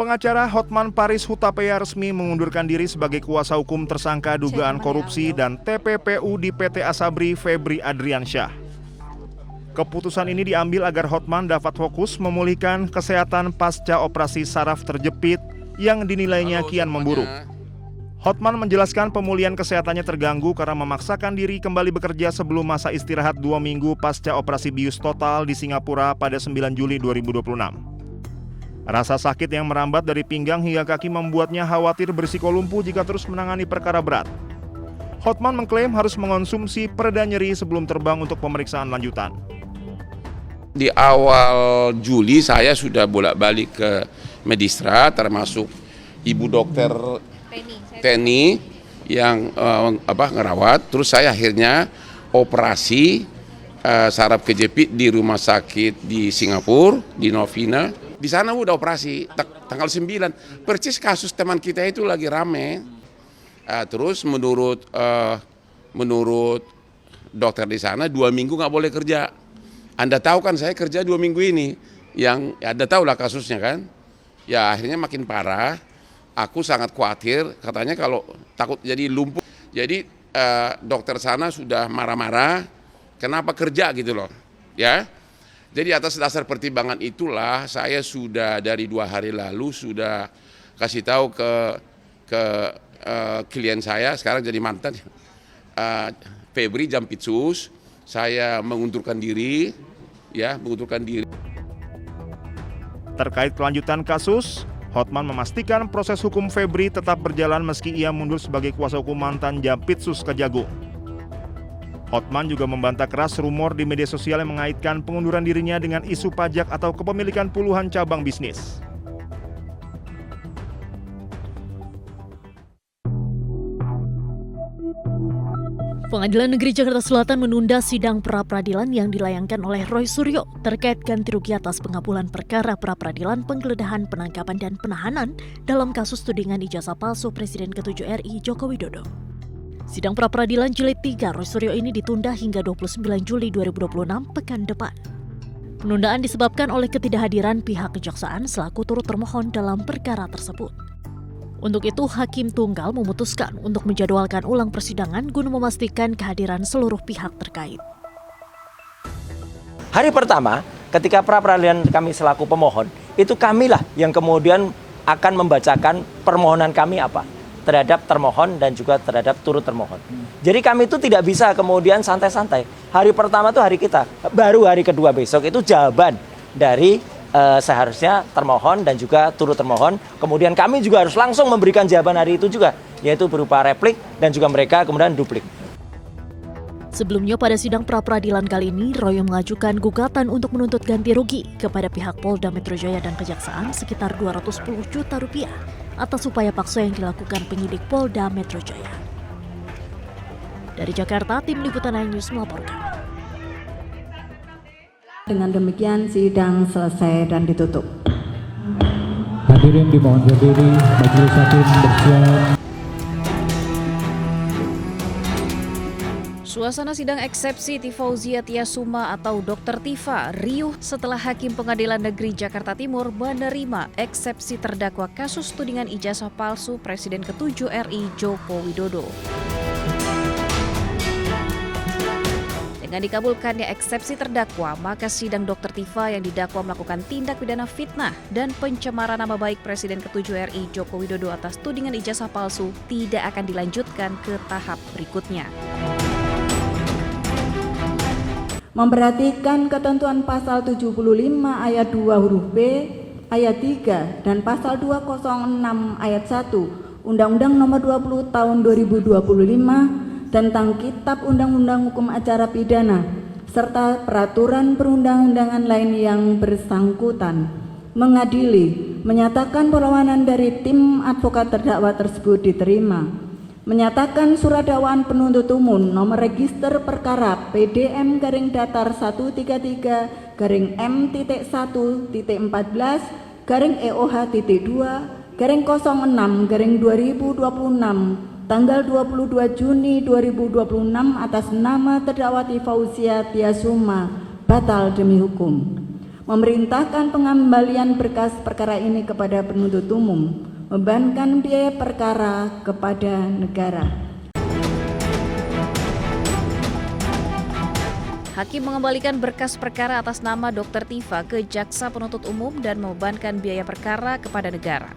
Pengacara Hotman Paris Hutapea resmi mengundurkan diri sebagai kuasa hukum tersangka dugaan korupsi dan TPPU di PT Asabri Febri Adriansyah. Keputusan ini diambil agar Hotman dapat fokus memulihkan kesehatan pasca operasi saraf terjepit yang dinilainya kian memburuk. Hotman menjelaskan pemulihan kesehatannya terganggu karena memaksakan diri kembali bekerja sebelum masa istirahat 2 minggu pasca operasi bius total di Singapura pada 9 Juli 2026. Rasa sakit yang merambat dari pinggang hingga kaki membuatnya khawatir berisiko lumpuh jika terus menangani perkara berat. Hotman mengklaim harus mengonsumsi pereda nyeri sebelum terbang untuk pemeriksaan lanjutan. Di awal Juli saya sudah bolak-balik ke Medistra, termasuk Ibu Dokter Teni yang ngerawat. Terus saya akhirnya operasi saraf kejepit di rumah sakit di Singapura, di Novena. Di sana udah operasi tanggal 9. Percis kasus teman kita itu lagi rame. Terus menurut dokter di sana 2 minggu nggak boleh kerja. Anda tahu kan saya kerja 2 minggu ini. Yang Anda tahu lah kasusnya kan. Ya akhirnya makin parah. Aku sangat khawatir. Katanya kalau takut jadi lumpuh. Jadi dokter sana sudah marah-marah. Kenapa kerja gitu loh. Ya. Jadi atas dasar pertimbangan itulah saya sudah dari 2 hari lalu sudah kasih tahu ke klien saya, sekarang jadi mantan, Febri Jampitsus, saya mengundurkan diri. Terkait kelanjutan kasus, Hotman memastikan proses hukum Febri tetap berjalan meski ia mundur sebagai kuasa hukum mantan Jampitsus Kejagung. Hotman juga membantah keras rumor di media sosial yang mengaitkan pengunduran dirinya dengan isu pajak atau kepemilikan puluhan cabang bisnis. Pengadilan Negeri Jakarta Selatan menunda sidang pra-peradilan yang dilayangkan oleh Roy Suryo terkait ganti rugi atas pengabulan perkara pra-peradilan penggeledahan, penangkapan, dan penahanan dalam kasus tudingan ijazah palsu Presiden ke-7 RI Joko Widodo. Sidang pra-peradilan jilid 3 Roy Suryo ini ditunda hingga 29 Juli 2026 pekan depan. Penundaan disebabkan oleh ketidakhadiran pihak kejaksaan selaku turut termohon dalam perkara tersebut. Untuk itu, Hakim Tunggal memutuskan untuk menjadwalkan ulang persidangan guna memastikan kehadiran seluruh pihak terkait. Hari pertama, ketika pra-peradilan kami selaku pemohon, itu kamilah yang kemudian akan membacakan permohonan kami apa terhadap termohon dan juga terhadap turut termohon. Jadi kami itu tidak bisa kemudian santai-santai. Hari pertama itu hari kita, baru hari kedua besok itu jawaban dari seharusnya termohon dan juga turut termohon. Kemudian kami juga harus langsung memberikan jawaban hari itu juga, yaitu berupa replik dan juga mereka kemudian duplik. Sebelumnya pada sidang pra-peradilan kali ini, Roy mengajukan gugatan untuk menuntut ganti rugi kepada pihak Polda Metro Jaya dan Kejaksaan sekitar 210 juta rupiah atas upaya paksa yang dilakukan penyidik Polda Metro Jaya. Dari Jakarta, tim Liputan News melaporkan. Dengan demikian sidang selesai dan ditutup. Hadirin dimohon berdiri, majelis hakim bersiap. Suasana sidang eksepsi Tifauzia Tiasuma atau Dr. Tifa riuh setelah Hakim Pengadilan Negeri Jakarta Timur menerima eksepsi terdakwa kasus tudingan ijazah palsu Presiden ke-7 RI Joko Widodo. Dengan dikabulkannya eksepsi terdakwa, maka sidang Dr. Tifa yang didakwa melakukan tindak pidana fitnah dan pencemaran nama baik Presiden ke-7 RI Joko Widodo atas tudingan ijazah palsu tidak akan dilanjutkan ke tahap berikutnya. Memperhatikan ketentuan pasal 75 ayat 2 huruf B, ayat 3, dan pasal 206 ayat 1 Undang-Undang Nomor 20 Tahun 2025 tentang Kitab Undang-Undang Hukum Acara Pidana serta peraturan perundang-undangan lain yang bersangkutan, mengadili, menyatakan perlawanan dari tim advokat terdakwa tersebut diterima. Menyatakan surat dakwaan penuntut umum nomor register perkara PDM-14-13-M-1-2-06-2026 tanggal 22 Juni 2026 atas nama terdakwa Tifauzia Tiasuma batal demi hukum. memerintahkan pengembalian berkas perkara ini kepada penuntut umum, membebankan biaya perkara kepada negara. Hakim mengembalikan berkas perkara atas nama Dr. Tifa ke Jaksa Penuntut Umum dan membebankan biaya perkara kepada negara.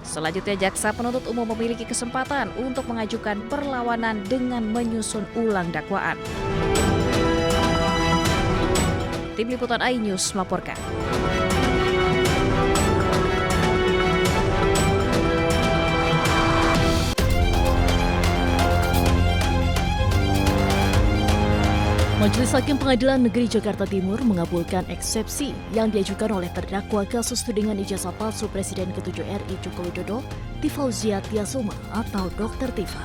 Selanjutnya, Jaksa Penuntut Umum memiliki kesempatan untuk mengajukan perlawanan dengan menyusun ulang dakwaan. Tim Liputan iNews melaporkan. Majelis Hakim Pengadilan Negeri Jakarta Timur mengabulkan eksepsi yang diajukan oleh terdakwa kasus tudingan ijazah palsu Presiden ke-7 RI Joko Widodo, Tifauzia Tiasuma atau Dr. Tifa.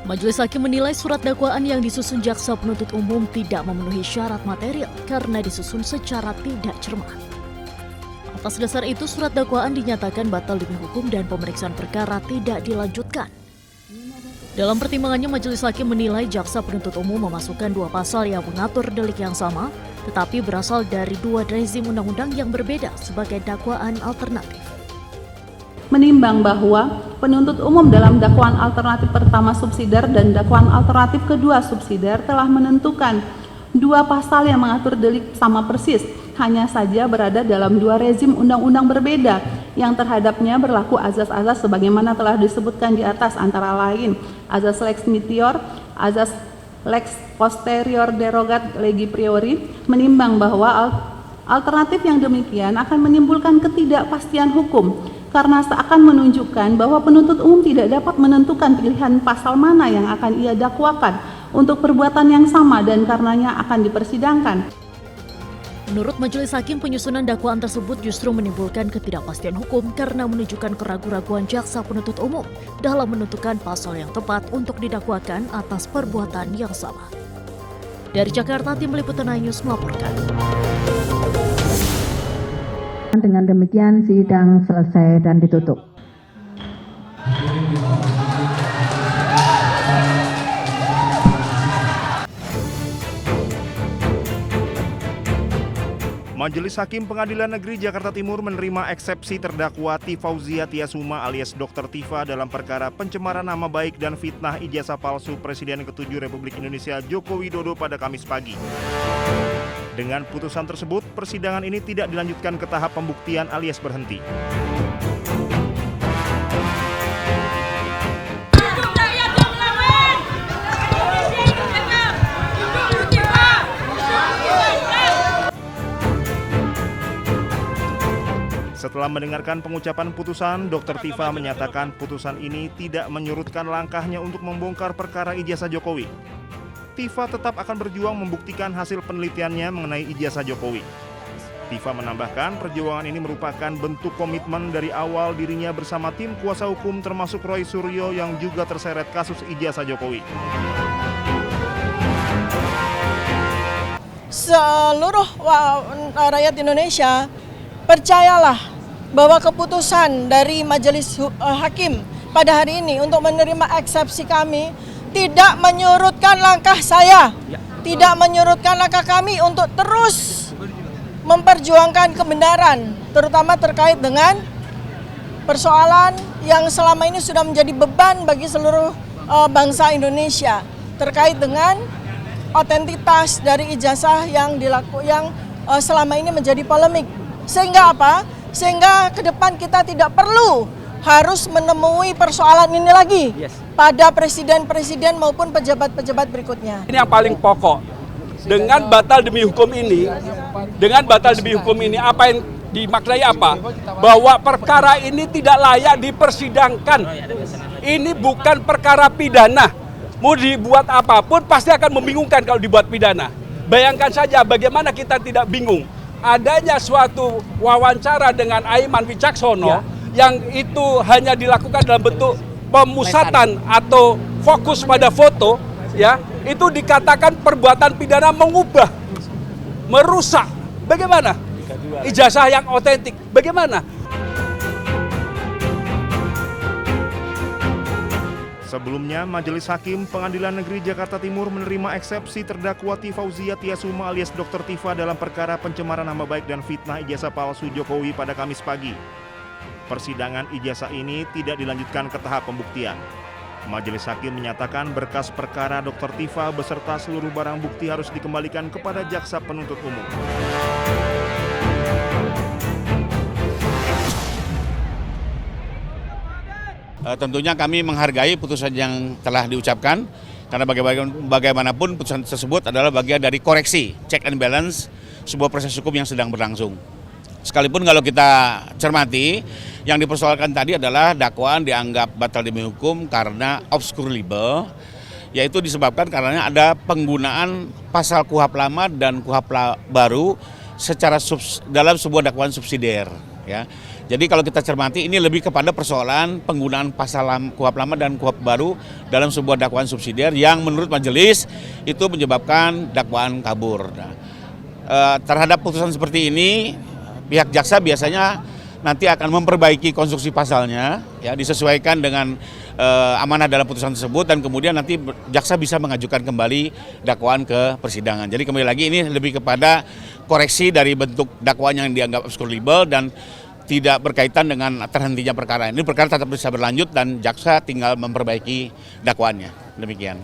Majelis Hakim menilai surat dakwaan yang disusun jaksa penuntut umum tidak memenuhi syarat material karena disusun secara tidak cermat. Atas dasar itu, surat dakwaan dinyatakan batal demi hukum dan pemeriksaan perkara tidak dilanjutkan. Dalam pertimbangannya, Majelis Hakim menilai jaksa penuntut umum memasukkan dua pasal yang mengatur delik yang sama, tetapi berasal dari dua rezim undang-undang yang berbeda sebagai dakwaan alternatif. Menimbang bahwa penuntut umum dalam dakwaan alternatif pertama subsidiar dan dakwaan alternatif kedua subsidiar telah menentukan dua pasal yang mengatur delik sama persis, hanya saja berada dalam dua rezim undang-undang berbeda yang terhadapnya berlaku azas-azas sebagaimana telah disebutkan di atas, antara lain azas lex meteor, azas lex posterior derogat legi priori. Menimbang bahwa alternatif yang demikian akan menimbulkan ketidakpastian hukum karena seakan menunjukkan bahwa penuntut umum tidak dapat menentukan pilihan pasal mana yang akan ia dakwakan untuk perbuatan yang sama dan karenanya akan dipersidangkan. Menurut Majelis Hakim, penyusunan dakwaan tersebut justru menimbulkan ketidakpastian hukum karena menunjukkan keraguan-raguan jaksa penuntut umum dalam menentukan pasal yang tepat untuk didakwakan atas perbuatan yang sama. Dari Jakarta, Tim Liputan iNews melaporkan. Dengan demikian sidang selesai dan ditutup. Majelis Hakim Pengadilan Negeri Jakarta Timur menerima eksepsi terdakwa Tifauzia Tiasuma alias Dr. Tifa dalam perkara pencemaran nama baik dan fitnah ijazah palsu Presiden ke-7 Republik Indonesia Joko Widodo pada Kamis pagi. Dengan putusan tersebut, persidangan ini tidak dilanjutkan ke tahap pembuktian alias berhenti. Setelah mendengarkan pengucapan putusan, Dr. Tifa menyatakan putusan ini tidak menyurutkan langkahnya untuk membongkar perkara ijazah Jokowi. Tifa tetap akan berjuang membuktikan hasil penelitiannya mengenai ijazah Jokowi. Tifa menambahkan perjuangan ini merupakan bentuk komitmen dari awal dirinya bersama tim kuasa hukum termasuk Roy Suryo yang juga terseret kasus ijazah Jokowi. Seluruh rakyat Indonesia, percayalah bahwa keputusan dari Majelis Hakim pada hari ini untuk menerima eksepsi kami tidak menyurutkan langkah saya, tidak menyurutkan langkah kami untuk terus memperjuangkan kebenaran, terutama terkait dengan persoalan yang selama ini sudah menjadi beban bagi seluruh bangsa Indonesia terkait dengan otentitas dari ijazah yang selama ini menjadi polemik. Sehingga apa? Sehingga ke depan kita tidak perlu harus menemui persoalan ini lagi pada presiden-presiden maupun pejabat-pejabat berikutnya. Ini yang paling pokok. Dengan batal demi hukum ini, apa yang dimaknai apa? Bahwa perkara ini tidak layak dipersidangkan. Ini bukan perkara pidana. Mau dibuat apapun pasti akan membingungkan kalau dibuat pidana. Bayangkan saja bagaimana kita tidak bingung. Adanya suatu wawancara dengan Aiman Wicaksono yang itu hanya dilakukan dalam bentuk pemusatan atau fokus pada foto, ya, itu dikatakan perbuatan pidana mengubah, merusak. Bagaimana? Ijazah yang otentik. Bagaimana? Sebelumnya, Majelis Hakim Pengadilan Negeri Jakarta Timur menerima eksepsi terdakwa Tifauzia Tiasuma alias Dr. Tifa dalam perkara pencemaran nama baik dan fitnah ijazah palsu Jokowi pada Kamis pagi. Persidangan ijazah ini tidak dilanjutkan ke tahap pembuktian. Majelis Hakim menyatakan berkas perkara Dr. Tifa beserta seluruh barang bukti harus dikembalikan kepada jaksa penuntut umum. Tentunya kami menghargai putusan yang telah diucapkan, karena bagaimanapun putusan tersebut adalah bagian dari koreksi, check and balance, sebuah proses hukum yang sedang berlangsung. Sekalipun kalau kita cermati, yang dipersoalkan tadi adalah dakwaan dianggap batal demi hukum karena obscure libel, yaitu disebabkan karena ada penggunaan pasal KUHP lama dan KUHP baru secara dalam sebuah dakwaan subsidiar. Ya. Jadi kalau kita cermati ini lebih kepada persoalan penggunaan pasal KUHP lama dan KUHP baru dalam sebuah dakwaan subsidiar yang menurut majelis itu menyebabkan dakwaan kabur. Nah, terhadap putusan seperti ini, pihak jaksa biasanya nanti akan memperbaiki konstruksi pasalnya, ya, disesuaikan dengan amanah dalam putusan tersebut, dan kemudian nanti jaksa bisa mengajukan kembali dakwaan ke persidangan. Jadi kembali lagi ini lebih kepada koreksi dari bentuk dakwaan yang dianggap obscure libel dan tidak berkaitan dengan terhentinya perkara. Ini perkara tetap bisa berlanjut dan jaksa tinggal memperbaiki dakwaannya. Demikian.